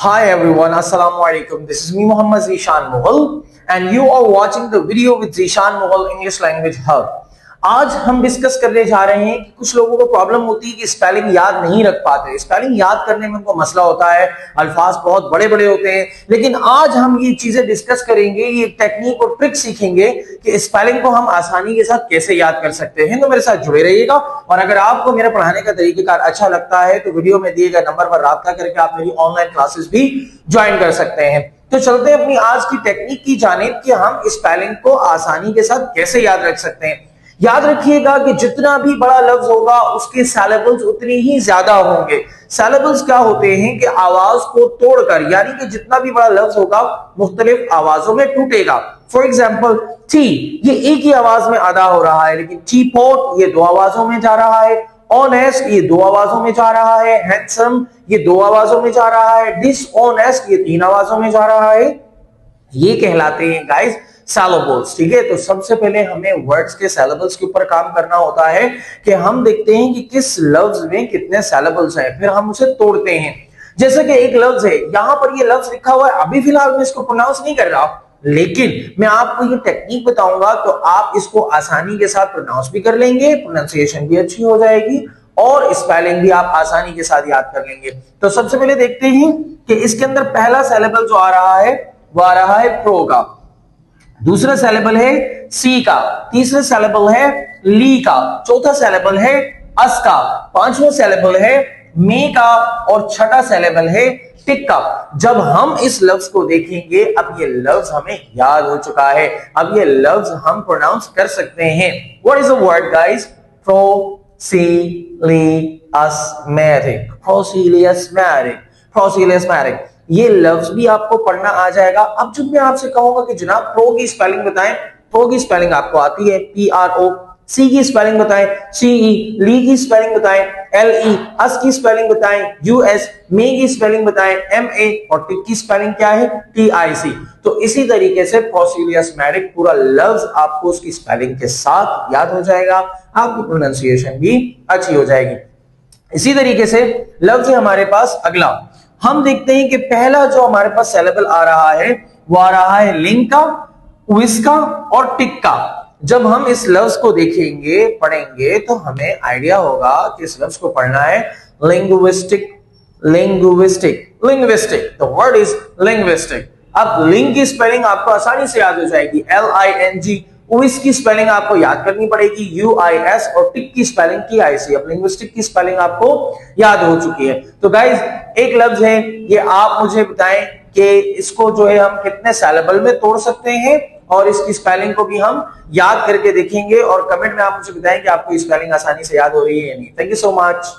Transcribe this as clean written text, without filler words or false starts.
Hi everyone, Assalamu alaikum. This is me Muhammad Zishan Mughal and you are watching the video with Zishan Mughal English Language Hub. आज हम discuss करने जा रहे हैं कि कुछ लोगों को प्रॉब्लम होती है कि स्पेलिंग याद नहीं रख पाते। स्पेलिंग याद करने में उनको मसला होता है, अल्फाज बहुत बड़े बड़े होते हैं। लेकिन आज हम ये चीजें डिस्कस करेंगे, ये टेक्निक और ट्रिक सीखेंगे कि स्पेलिंग को हम आसानी के साथ कैसे याद कर सकते हैं। तो मेरे साथ जुड़े रहिएगा और अगर आपको मेरा पढ़ाने का तरीकेकार अच्छा लगता है तो वीडियो में दिए गए नंबर पर राब्ता करके आप मेरी ऑनलाइन क्लासेस भी ज्वाइन कर सकते हैं। तो चलते हैं अपनी आज की टेक्निक की जानिब कि हम स्पेलिंग को आसानी के साथ कैसे याद रख सकते हैं। याद रखिएगा कि जितना भी बड़ा लफ्ज होगा उसके सिलेबल्स उतनी ही ज्यादा होंगे। सिलेबल्स क्या होते हैं कि आवाज को तोड़कर, यानी कि जितना भी बड़ा लफ्ज होगा मुख्तलिफ आवाजों में टूटेगा। फॉर एग्जाम्पल टी, ये एक ही आवाज में अदा हो रहा है, लेकिन टी पॉट ये दो आवाजों में जा रहा है, ऑनेस्ट ये दो आवाजों में जा रहा है, हैंडसम ये दो आवाजों में जा रहा है, डिसऑनेस्ट ये तीन आवाजों में जा रहा है। ये कहलाते हैं गाइस सिलेबल्स। ठीक है, तो सबसे पहले हमें वर्ड्स के सिलेबल्स के ऊपर काम करना होता है कि हम देखते हैं कि किस लफ्ज में कितने सिलेबल्स हैं, फिर हम उसे तोड़ते हैं। जैसे कि एक लफ्ज है, यहां पर ये लफ्ज लिखा हुआ है, अभी फिलहाल मैं इसको प्रोनाउंस नहीं कर रहा, लेकिन मैं आपको ये टेक्निक बताऊंगा तो आप इसको आसानी के साथ प्रोनाउंस भी कर लेंगे, प्रोनाउंसिएशन भी अच्छी हो जाएगी और स्पेलिंग भी आप आसानी के साथ याद कर लेंगे। तो सबसे पहले देखते हैं कि इसके अंदर पहला सिलेबल जो आ रहा है वो आ रहा है प्रो का, दूसरा सिलेबल है सी का, तीसरा सिलेबल है ली का, चौथा सिलेबल है अस का, पांचवा सिलेबल है मे का और छठा सिलेबल है टिक का। जब हम इस लफ्ज को देखेंगे, अब ये लफ्ज हमें याद हो चुका है, अब ये लफ्ज हम प्रोनाउंस कर सकते हैं। What is the word guys? प्रोसिलियसमैटिक, प्रोसिलियसमैटिक, प्रोसिलियसमैटिक। ये लफ्ज भी आपको पढ़ना आ जाएगा। अब जब मैं आपसे कहूंगा कि जनाब प्रो की स्पेलिंग बताएं, प्रो की स्पेलिंग आपको आती है PRO, सी की स्पेलिंग बताएं CE, ली की स्पेलिंग बताएं LE, अस की स्पेलिंग बताएं US, मे की स्पेलिंग बताएं MA और टिक की स्पेलिंग क्या है TIC। तो इसी तरीके से प्रोसिलियसमैटिक पूरा लफ्ज आपको उसकी स्पेलिंग के साथ याद हो जाएगा, आपकी प्रोनाउंसिएशन भी अच्छी हो जाएगी। इसी तरीके से लफ्ज है हमारे पास अगला, हम देखते हैं कि पहला जो हमारे पास सिलेबल आ रहा है वो आ रहा है लिंक का, विस का और टिक का। जब हम इस लफ्ज को देखेंगे, पढ़ेंगे तो हमें आइडिया होगा कि इस लफ्ज को पढ़ना है linguistic, linguistic, linguistic. The word is linguistic. अब लिंक की स्पेलिंग आपको आसानी से याद हो जाएगी LING, विस की स्पेलिंग आपको याद करनी पड़ेगी UIS और टिक की स्पेलिंग TIC। अब लिंग्विस्टिक की स्पेलिंग आपको याद हो चुकी है। तो गाइज एक लफ्ज है, ये आप मुझे बताएं कि इसको जो है हम कितने सिलेबल में तोड़ सकते हैं और इसकी स्पेलिंग को भी हम याद करके देखेंगे और कमेंट में आप मुझे बताएं कि आपको स्पेलिंग आसानी से याद हो रही है या नहीं। Thank you so much.